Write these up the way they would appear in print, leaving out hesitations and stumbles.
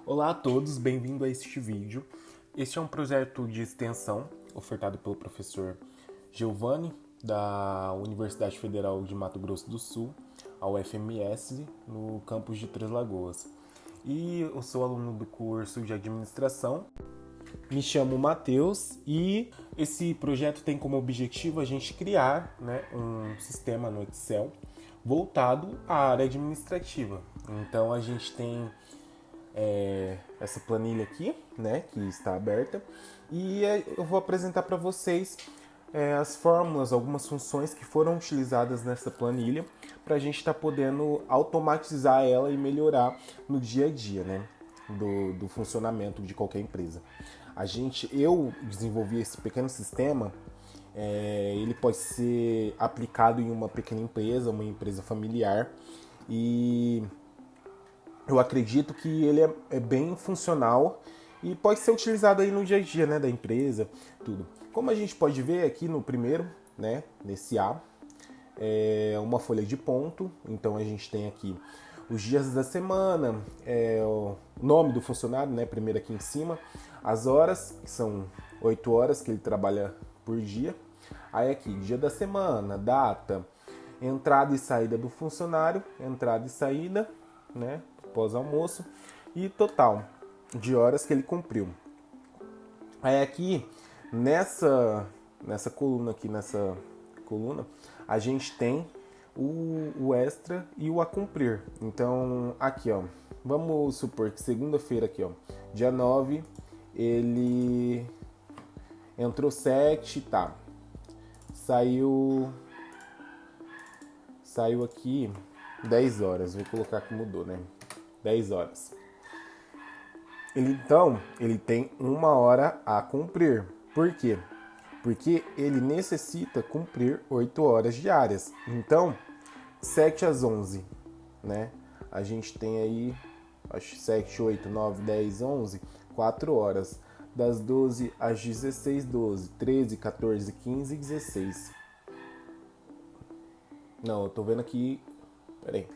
Olá a todos, bem-vindo a este vídeo. Este é um projeto de extensão ofertado pelo professor Giovanni, da Universidade Federal de Mato Grosso do Sul, a UFMS, no campus de Três Lagoas. E eu sou aluno do curso de administração. Me chamo Matheus e esse projeto tem como objetivo a gente criar, um sistema no Excel voltado à área administrativa. Então a gente tem essa planilha aqui, que está aberta, e eu vou apresentar para vocês as fórmulas, algumas funções que foram utilizadas nessa planilha para a gente estar podendo automatizar ela e melhorar no dia a dia, do funcionamento de qualquer empresa. Eu desenvolvi esse pequeno sistema. Ele pode ser aplicado em uma pequena empresa, uma empresa familiar, e eu acredito que ele é bem funcional e pode ser utilizado aí no dia a dia, da empresa, tudo. Como a gente pode ver aqui no primeiro, nesse A, é uma folha de ponto. Então a gente tem aqui os dias da semana, o nome do funcionário, primeiro aqui em cima, as horas, que são 8 horas que ele trabalha por dia. Aí aqui, dia da semana, data, entrada e saída do funcionário, entrada e saída, pós-almoço, e total de horas que ele cumpriu. Aí aqui, nessa coluna, a gente tem o extra e o a cumprir. Então, aqui, ó, vamos supor que segunda-feira aqui, ó, dia 9, ele entrou 7, tá. Saiu aqui 10 horas, vou colocar que mudou, 10 horas. Ele tem 1 hora a cumprir. Por quê? Porque ele necessita cumprir 8 horas diárias. Então, 7 às 11, A gente tem aí, acho 7, 8, 9, 10, 11, 4 horas. Das 12 às 16, 12, 13, 14, 15 e 16. Não, eu tô vendo aqui. Peraí.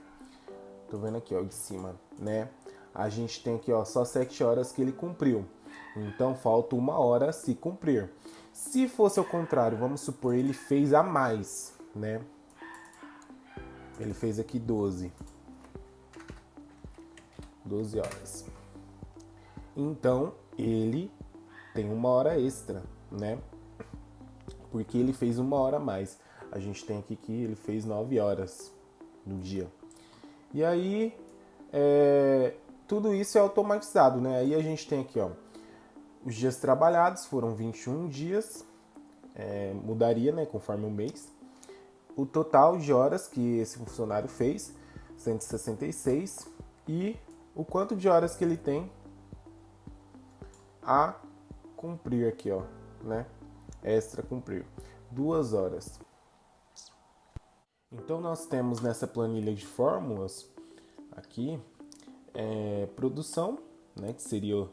Tô vendo aqui, ó, de cima, A gente tem aqui, ó, só 7 horas que ele cumpriu. Então falta 1 hora se cumprir. Se fosse ao contrário, vamos supor, ele fez a mais, Ele fez aqui 12 horas. Então ele tem 1 hora extra, Porque ele fez 1 hora a mais. A gente tem aqui que ele fez 9 horas no dia. E aí, tudo isso é automatizado, Aí a gente tem aqui, ó, os dias trabalhados foram 21 dias, mudaria, conforme o mês. O total de horas que esse funcionário fez, 166, e o quanto de horas que ele tem a cumprir aqui, ó, Extra cumprir, 2 horas. Então nós temos nessa planilha de fórmulas aqui produção, que seria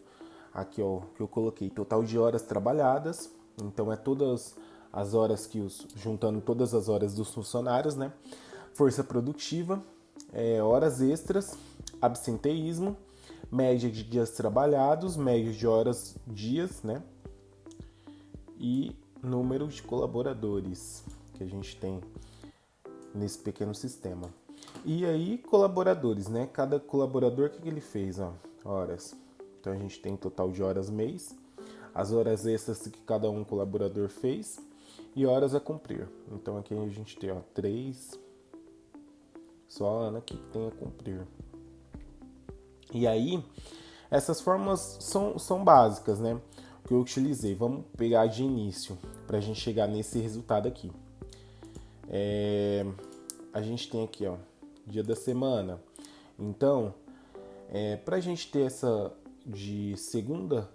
aqui, ó, que eu coloquei total de horas trabalhadas. Então é todas as horas juntando todas as horas dos funcionários, Força produtiva, horas extras, absenteísmo, média de dias trabalhados, média de horas dias, E número de colaboradores que a gente tem nesse pequeno sistema. E aí, colaboradores, Cada colaborador, o que ele fez? Ó, horas. Então, a gente tem total de horas mês, as horas extras que cada um colaborador fez e horas a cumprir. Então, aqui a gente tem, 3, só a Ana aqui que tem a cumprir. E aí, essas fórmulas são básicas, O que eu utilizei. Vamos pegar de início para a gente chegar nesse resultado aqui. A gente tem aqui, ó, dia da semana. Então, para a gente ter essa de segunda,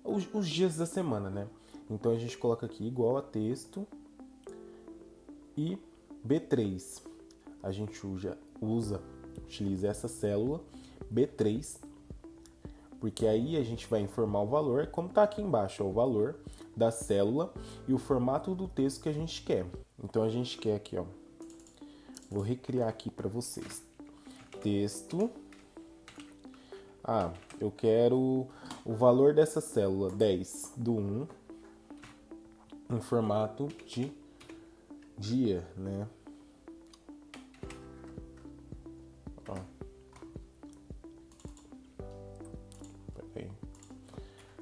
os dias da semana, Então a gente coloca aqui igual a texto e B3. A gente utiliza essa célula B3, porque aí a gente vai informar o valor, como está aqui embaixo, o valor da célula e o formato do texto que a gente quer. Então a gente quer aqui, ó, vou recriar aqui para vocês. Texto, Eu quero o valor dessa célula 10 do 1 em formato de dia, né? Ó, peraí.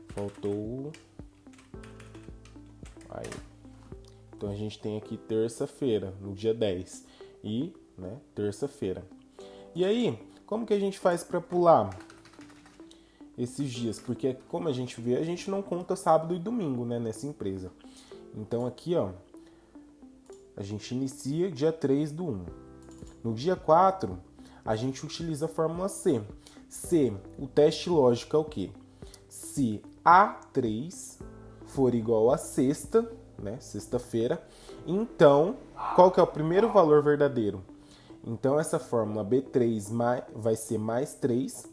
Faltou. Aí. Então a gente tem aqui terça-feira, no dia 10. E, né, terça-feira. E aí, como que a gente faz para pular esses dias? Porque, como a gente vê, a gente não conta sábado e domingo, né, nessa empresa. Então aqui, ó, a gente inicia dia 3 do 1. No dia 4, a gente utiliza a fórmula C. C, o teste lógico é o quê? Se A3 for igual a sexta, né, sexta-feira, então, qual que é o primeiro valor verdadeiro? Então, essa fórmula B3 vai ser mais 3,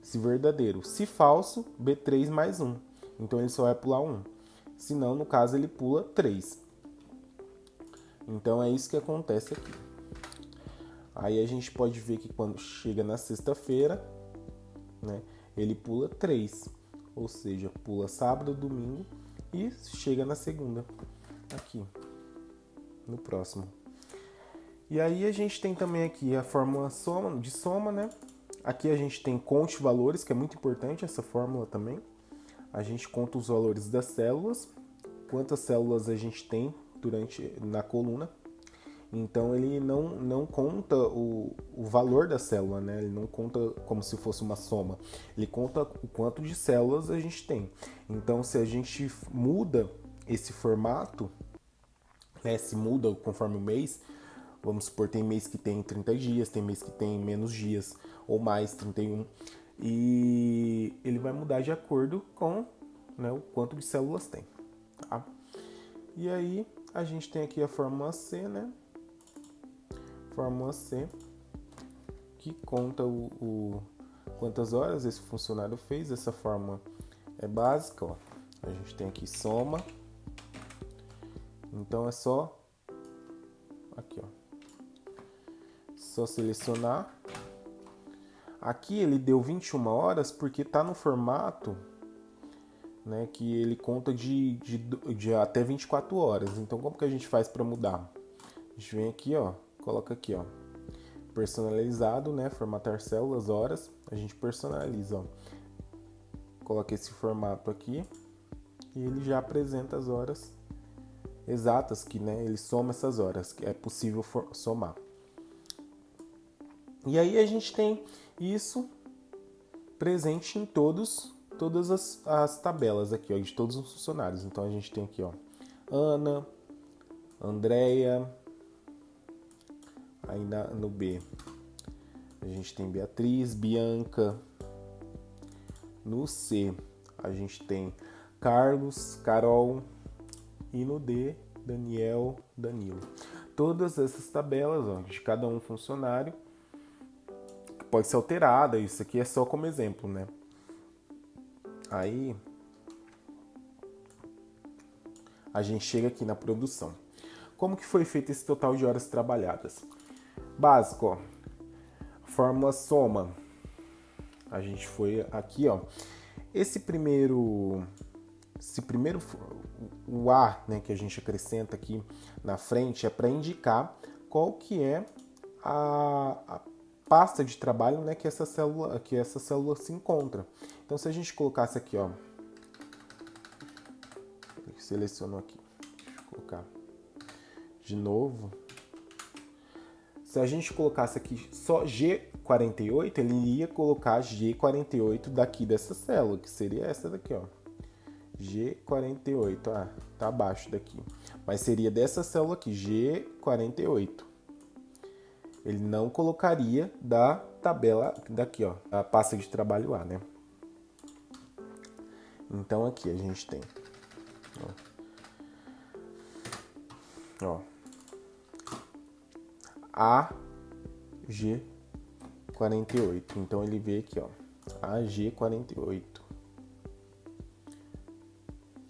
se verdadeiro. Se falso, B3 mais 1. Então, ele só vai pular 1. Se não, no caso, ele pula 3. Então, é isso que acontece aqui. Aí a gente pode ver que quando chega na sexta-feira, né, ele pula 3. Ou seja, pula sábado, domingo e chega na segunda. Aqui, no próximo. E aí a gente tem também aqui a fórmula de soma, né? Aqui a gente tem conte valores, que é muito importante essa fórmula também. A gente conta os valores das células, quantas células a gente tem na coluna. Então ele não conta o valor da célula, né? Ele não conta como se fosse uma soma. Ele conta o quanto de células a gente tem. Então se a gente muda esse formato, né? Se muda conforme o mês, vamos supor, tem mês que tem 30 dias, tem mês que tem menos dias, ou mais, 31. E ele vai mudar de acordo com, né, o quanto de células tem. Tá? E aí a gente tem aqui a fórmula C, né? Fórmula C, que conta quantas horas esse funcionário fez. Essa fórmula é básica, ó. A gente tem aqui soma. Então é só aqui, ó. Só selecionar. Aqui ele deu 21 horas porque tá no formato, né, que ele conta de até 24 horas. Então como que a gente faz para mudar? A gente vem aqui, ó, coloca aqui, ó, personalizado, né, formatar células, horas, a gente personaliza, ó. Coloca esse formato aqui e ele já apresenta as horas exatas que, né, ele soma essas horas, que é possível somar. E aí a gente tem isso presente em todas as tabelas aqui, ó, de todos os funcionários. Então a gente tem aqui, ó, Ana, Andréia, aí no B a gente tem Beatriz, Bianca. No C a gente tem Carlos, Carol. E no D, Daniel, Danilo. Todas essas tabelas, ó, de cada um funcionário, pode ser alterada. Isso aqui é só como exemplo, né? Aí a gente chega aqui na produção. Como que foi feito esse total de horas trabalhadas? Básico, ó. Fórmula soma. A gente foi aqui, ó. Esse primeiro, o A, né, que a gente acrescenta aqui na frente, é para indicar qual que é a pasta de trabalho, né, que essa célula se encontra. Então, se a gente colocasse aqui, ó, seleciono aqui, deixa eu colocar de novo. Se a gente colocasse aqui só G48, ele iria colocar G48 daqui dessa célula, que seria essa daqui, ó. G48, tá abaixo daqui. Mas seria dessa célula aqui, G48. Ele não colocaria da tabela daqui, ó, a pasta de trabalho A, né? Então aqui a gente tem, ó, AG48. Então ele vê aqui, ó, AG48.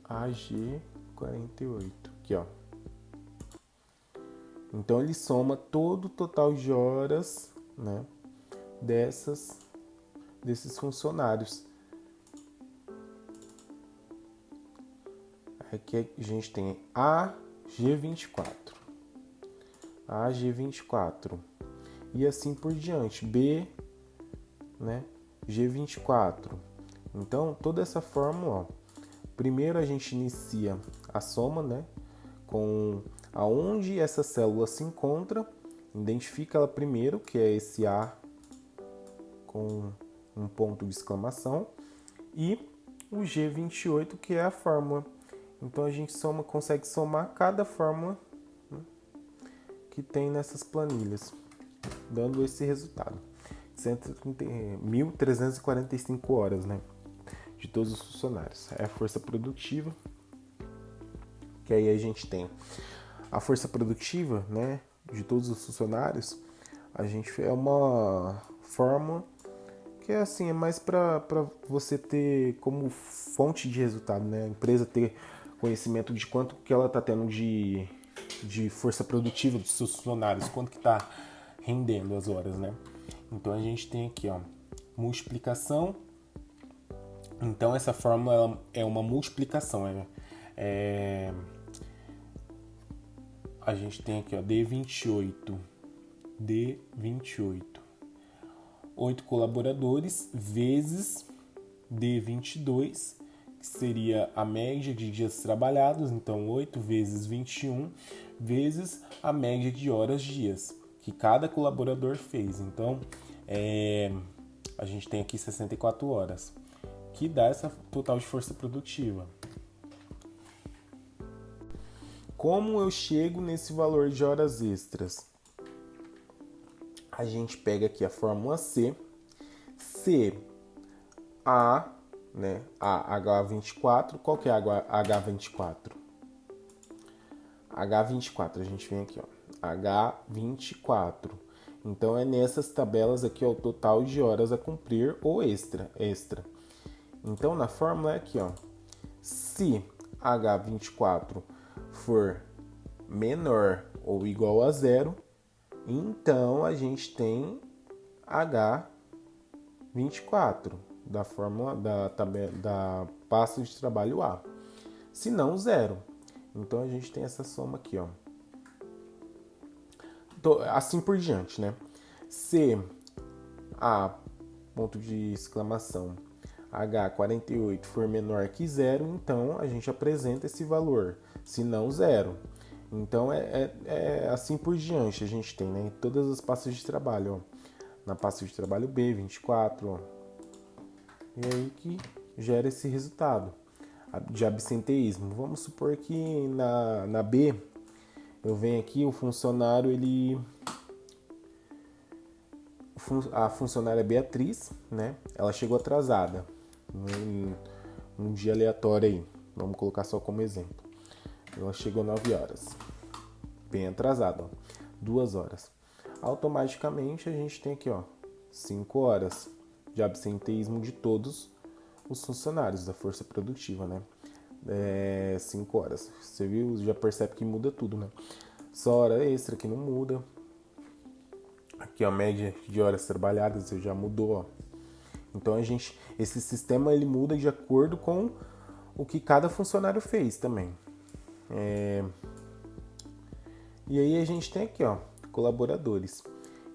AG48, aqui, ó. Então ele soma todo o total de horas, né, dessas desses funcionários. Aqui a gente tem AG24, AG24 e assim por diante, B, né, G24. Então, toda essa fórmula, ó, primeiro a gente inicia a soma, né, com aonde essa célula se encontra, identifica ela primeiro, que é esse A com um ponto de exclamação, e o G28, que é a fórmula. Então a gente consegue somar cada fórmula, né, que tem nessas planilhas, dando esse resultado. 1.345 horas, né, de todos os funcionários. É a força produtiva, que aí a gente tem a força produtiva, né, de todos os funcionários. A gente é uma fórmula que é assim, é mais para você ter como fonte de resultado, né, a empresa ter conhecimento de quanto que ela está tendo de força produtiva dos seus funcionários, quanto que está rendendo as horas, né? Então a gente tem aqui, ó, multiplicação. Então essa fórmula ela é uma multiplicação, a gente tem aqui, ó, D28, 8 colaboradores vezes D22, que seria a média de dias trabalhados, então 8 vezes 21 vezes a média de horas-dias que cada colaborador fez. Então, a gente tem aqui 64 horas, que dá essa total de força produtiva. Como eu chego nesse valor de horas extras? A gente pega aqui a fórmula C, né, a H24, qual que é a H24? H24, a gente vem aqui, ó, H24. Então é nessas tabelas aqui, ó, o total de horas a cumprir ou extra. Então na fórmula é aqui, ó, se H24 for menor ou igual a zero, então a gente tem H24 da fórmula da pasta de trabalho A. Se não, zero. Então a gente tem essa soma aqui, ó. Assim por diante, né? Se A, ponto de exclamação, H48 for menor que zero, então a gente apresenta esse valor. Se não, zero. Então é assim por diante. A gente tem, né, todas as pastas de trabalho, ó. Na pasta de trabalho B, 24, ó. E aí que gera esse resultado de absenteísmo. Vamos supor que na B eu venho aqui, o funcionário, a funcionária Beatriz, né? Ela chegou atrasada num dia aleatório aí. Vamos colocar só como exemplo. Ela chegou 9 horas. Bem atrasada, ó. 2 horas. Automaticamente a gente tem aqui, ó, 5 horas de absenteísmo de todos os funcionários da força produtiva, né? 5 horas. Você viu? Já percebe que muda tudo, né? Só hora extra que não muda. Aqui, ó, a média de horas trabalhadas já mudou, ó. Então esse sistema ele muda de acordo com o que cada funcionário fez também. E aí a gente tem aqui, ó, colaboradores.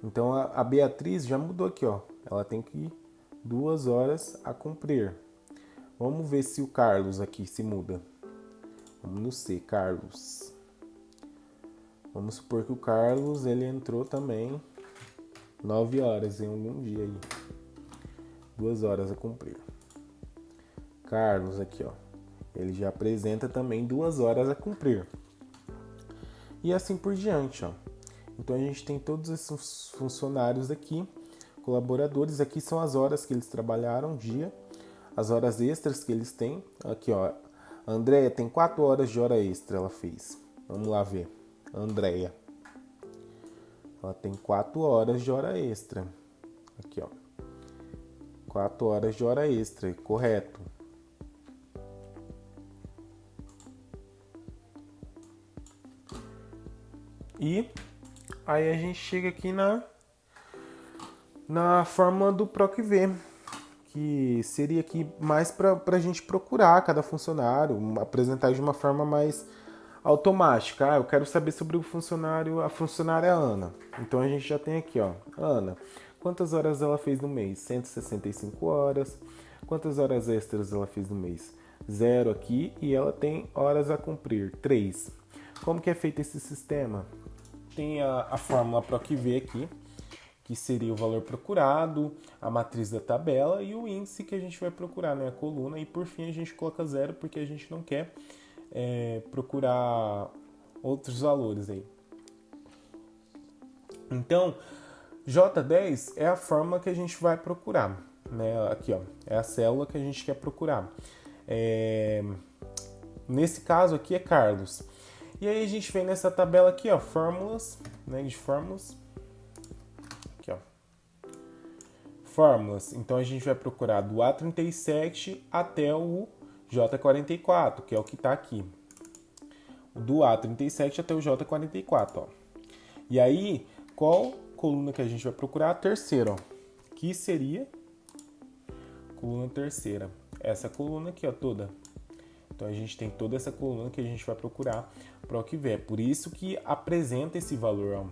Então a Beatriz já mudou aqui, ó. Ela tem que 2 horas a cumprir. Vamos ver se o Carlos aqui se muda. Vamos no C, Carlos. Vamos supor que o Carlos ele entrou também 9 horas em algum dia aí. 2 horas a cumprir. Carlos aqui, ó. Ele já apresenta também 2 horas a cumprir. E assim por diante, ó. Então a gente tem todos esses funcionários aqui, colaboradores. Aqui são as horas que eles trabalharam dia, as horas extras que eles têm. Aqui, ó. A Andréia tem 4 horas de hora extra, ela fez. Vamos lá ver. A Andréia. Ela tem 4 horas de hora extra. Aqui, ó. 4 horas de hora extra, correto. E aí a gente chega aqui na fórmula do PROC-V. que seria aqui mais para a gente procurar cada funcionário, apresentar de uma forma mais automática. Eu quero saber sobre o funcionário, a funcionária Ana. Então a gente já tem aqui, ó, Ana, quantas horas ela fez no mês? 165 horas. Quantas horas extras ela fez no mês? 0 aqui, e ela tem horas a cumprir, 3. Como que é feito esse sistema? Tem a fórmula PROC-V aqui, que seria o valor procurado, a matriz da tabela e o índice que a gente vai procurar, né? A coluna, e por fim a gente coloca 0 porque a gente não quer procurar outros valores aí. Então, J10 é a fórmula que a gente vai procurar, né? Aqui, ó, é a célula que a gente quer procurar. Nesse caso aqui é Carlos. E aí a gente vem nessa tabela aqui, ó, fórmulas, né, de fórmulas. Aqui, ó. Fórmulas. Então a gente vai procurar do A37 até o J44, que é o que está aqui. Do A37 até o J44, ó. E aí, qual coluna que a gente vai procurar? A terceira, ó. Que seria coluna terceira. Essa coluna aqui, ó, toda. Então a gente tem toda essa coluna que a gente vai procurar para o que vier. Por isso que apresenta esse valor, ó,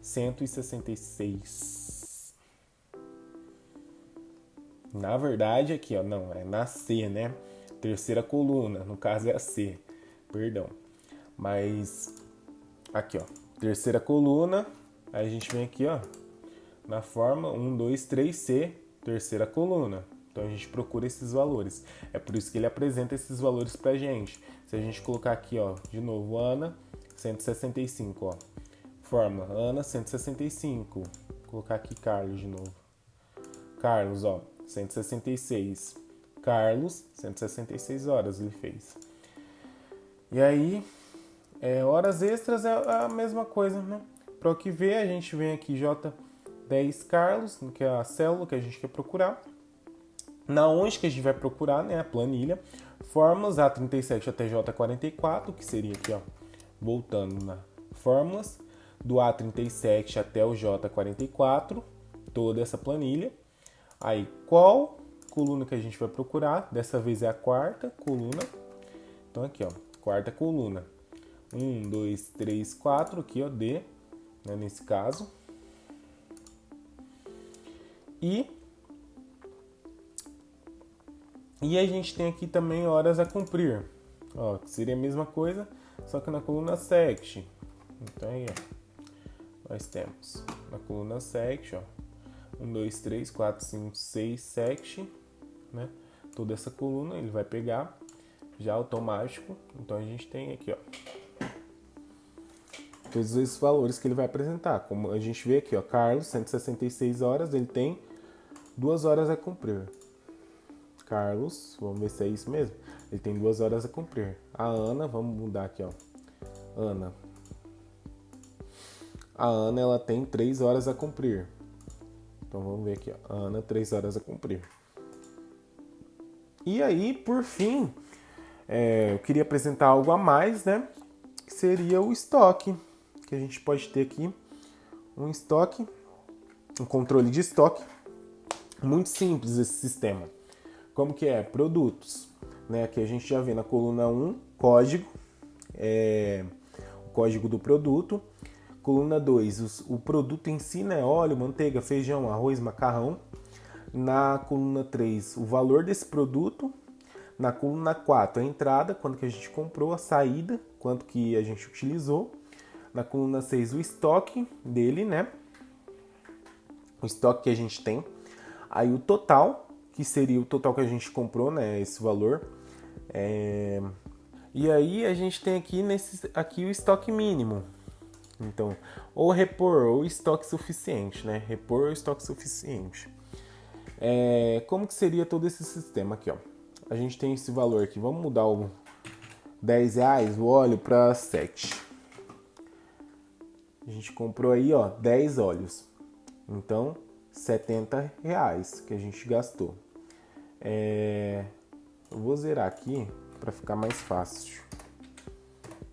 166. Na verdade aqui, ó, não, é na C, né? Terceira coluna, no caso é a C. Perdão. Mas aqui, ó, terceira coluna, aí a gente vem aqui, ó, na forma 1, 2, 3, C, terceira coluna. Então a gente procura esses valores. É por isso que ele apresenta esses valores pra gente. Se a gente colocar aqui, ó, de novo, Ana, 165, ó. Fórmula, Ana, 165. Vou colocar aqui Carlos de novo. Carlos, ó, 166. Carlos, 166 horas ele fez. E aí, horas extras é a mesma coisa, né? Para o que ver, a gente vem aqui J10 Carlos, que é a célula que a gente quer procurar. Na onde que a gente vai procurar, né, a planilha, fórmulas A37 até J44, que seria aqui, ó, voltando na fórmulas, do A37 até o J44, toda essa planilha. Aí, qual coluna que a gente vai procurar? Dessa vez é a quarta coluna. Então, aqui, ó, quarta coluna. 1, 2, 3, 4, aqui, ó, D, né, nesse caso. E a gente tem aqui também horas a cumprir, ó, que seria a mesma coisa, só que na coluna sect. Então aí, ó, nós temos na coluna sect, ó, 1, 2, 3, 4, 5, 6, sect, né? Toda essa coluna ele vai pegar já automático. Então a gente tem aqui, ó, todos esses valores que ele vai apresentar. Como a gente vê aqui, ó, Carlos, 166 horas, ele tem 2 horas a cumprir. Carlos, vamos ver se é isso mesmo. Ele tem 2 horas a cumprir. A Ana, vamos mudar aqui, ó. Ana. A Ana, ela tem 3 horas a cumprir. Então vamos ver aqui, ó. Ana, 3 horas a cumprir. E aí, por fim, eu queria apresentar algo a mais, né? Que seria o estoque. Que a gente pode ter aqui um estoque, um controle de estoque. Muito simples esse sistema. Como que é? Produtos, né? Aqui a gente já vê na coluna 1, código, o código do produto. Coluna 2, o produto em si, né? Óleo, manteiga, feijão, arroz, macarrão. Na coluna 3, o valor desse produto. Na coluna 4, a entrada, quanto que a gente comprou, a saída, quanto que a gente utilizou. Na coluna 6, o estoque dele, né? O estoque que a gente tem. Aí o total, que seria o total que a gente comprou, né, esse valor. E aí a gente tem aqui o estoque mínimo. Então, ou repor ou estoque suficiente, né? Repor ou estoque suficiente. Como que seria todo esse sistema aqui, ó? A gente tem esse valor aqui. Vamos mudar o R$10 o óleo para 7. A gente comprou aí, ó, 10 óleos. Então, R$70 que a gente gastou. Eu vou zerar aqui para ficar mais fácil.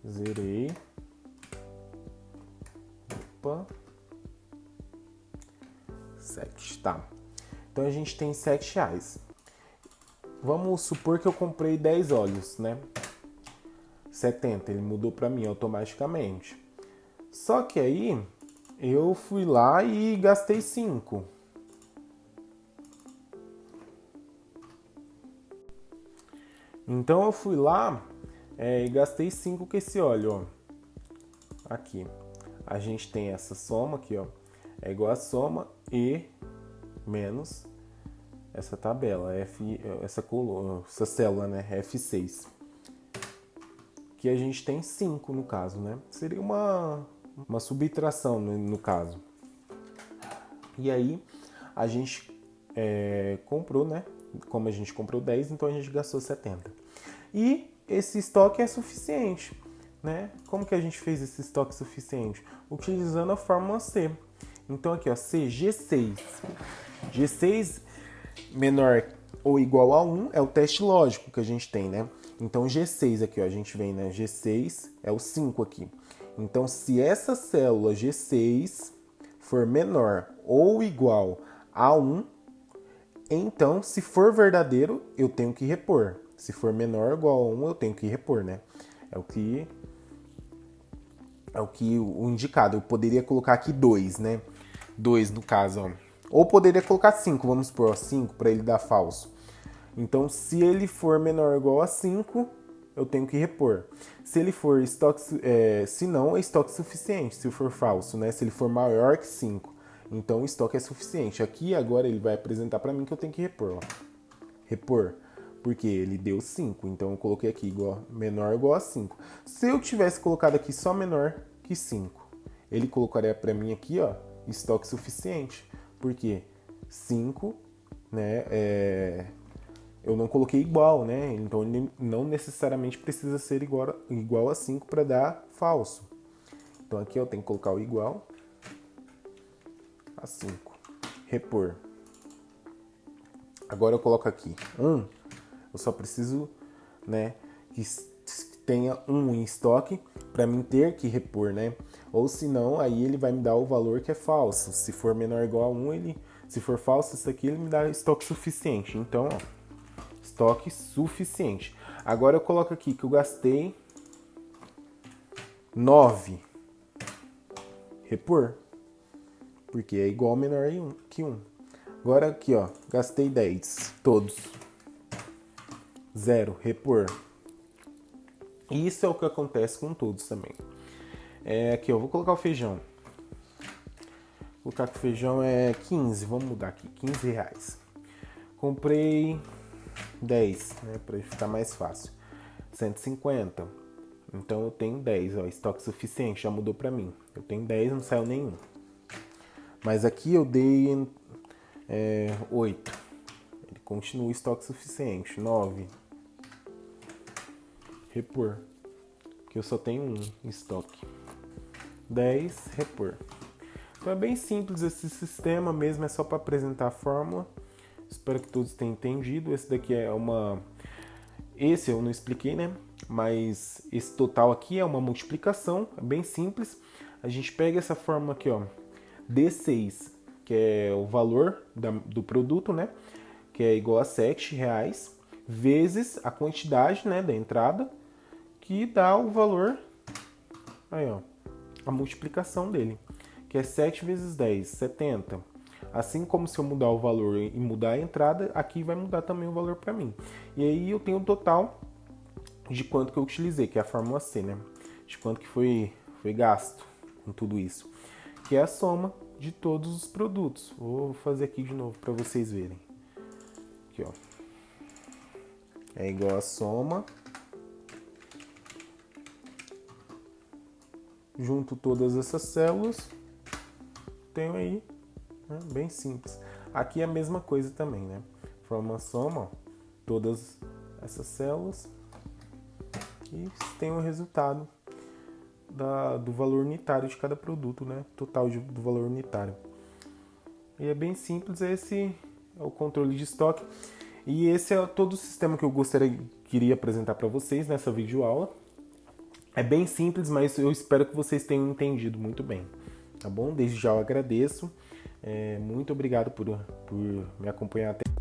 Zerei. Opa. 7, tá. Então a gente tem R$7. Vamos supor que eu comprei 10 óleos, né? 70, ele mudou para mim automaticamente. Só que aí eu fui lá e gastei 5. Então eu fui lá e gastei 5 com esse óleo, ó. Aqui. A gente tem essa soma aqui, ó. É igual a soma E menos essa tabela, essa célula, né? F6. Que a gente tem 5 no caso, né? Seria uma subtração no caso. E aí a gente comprou, né? Como a gente comprou 10, então a gente gastou 70. E esse estoque é suficiente, né? Como que a gente fez esse estoque suficiente? Utilizando a fórmula C. Então aqui, ó, CG6. G6 menor ou igual a 1 é o teste lógico que a gente tem, né? Então G6 aqui, ó, a gente vem, né? G6 é o 5 aqui. Então se essa célula G6 for menor ou igual a 1, então se for verdadeiro, eu tenho que repor. Se for menor ou igual a 1, eu tenho que repor, né? É o indicado. Eu poderia colocar aqui 2, né? 2 no caso, ó. Ou poderia colocar 5, vamos supor, 5 para ele dar falso. Então, se ele for menor ou igual a 5, eu tenho que repor. Se ele for estoque, se não, é estoque suficiente, se for falso, né? Se ele for maior que 5, então o estoque é suficiente. Aqui, agora, ele vai apresentar para mim que eu tenho que repor, ó. Repor, porque ele deu 5, então eu coloquei aqui menor ou igual a 5. Se eu tivesse colocado aqui só menor que 5, ele colocaria para mim aqui, ó, estoque suficiente, porque 5, né, eu não coloquei igual, né? Então ele não necessariamente precisa ser igual a 5 para dar falso. Então aqui eu tenho que colocar o igual a 5. Repor. Agora eu coloco aqui 1. Eu só preciso, né, que tenha 1 em estoque para mim ter que repor, né? Ou senão, aí ele vai me dar o valor que é falso. Se for menor ou igual a 1, se for falso isso aqui, ele me dá estoque suficiente. Então, ó, estoque suficiente. Agora eu coloco aqui que eu gastei 9. Repor. Porque é igual ou menor que 1. Agora aqui, ó, gastei 10. Todos. 0. Repor. Isso é o que acontece com todos também. Aqui, ó, vou colocar o feijão. Vou colocar que o feijão é 15. Vamos mudar aqui. R$15. Comprei 10, né, para ficar mais fácil. 150. Então eu tenho 10, ó, estoque suficiente, já mudou para mim. Eu tenho 10, não saiu nenhum. Mas aqui eu dei 8. Ele continua estoque suficiente. 9. Repor. Que eu só tenho 1 em estoque. 10, repor. Então é bem simples esse sistema mesmo, é só para apresentar a fórmula. Espero que todos tenham entendido. Esse daqui esse eu não expliquei, né? Mas esse total aqui é uma multiplicação, é bem simples. A gente pega essa fórmula aqui, ó, D6, que é o valor do produto, né? Que é igual a R$7, vezes a quantidade, né, da entrada, que dá o valor, aí, ó, a multiplicação dele, que é 7 vezes 10, 70. Assim como se eu mudar o valor e mudar a entrada, aqui vai mudar também o valor para mim. E aí eu tenho o total de quanto que eu utilizei, que é a fórmula C, né? De quanto que foi gasto com tudo isso. Que é a soma de todos os produtos. Vou fazer aqui de novo para vocês verem. Aqui, ó. É igual a soma. Junto todas essas células. Tenho aí, né? Bem simples. Aqui é a mesma coisa também, né? Forma uma soma, ó, todas essas células. E tem o resultado do valor unitário de cada produto, né? Total do valor unitário. E é bem simples, esse é o controle de estoque. E esse é todo o sistema que eu queria apresentar para vocês nessa videoaula. É bem simples, mas eu espero que vocês tenham entendido muito bem, tá bom? Desde já eu agradeço. Muito obrigado por me acompanhar até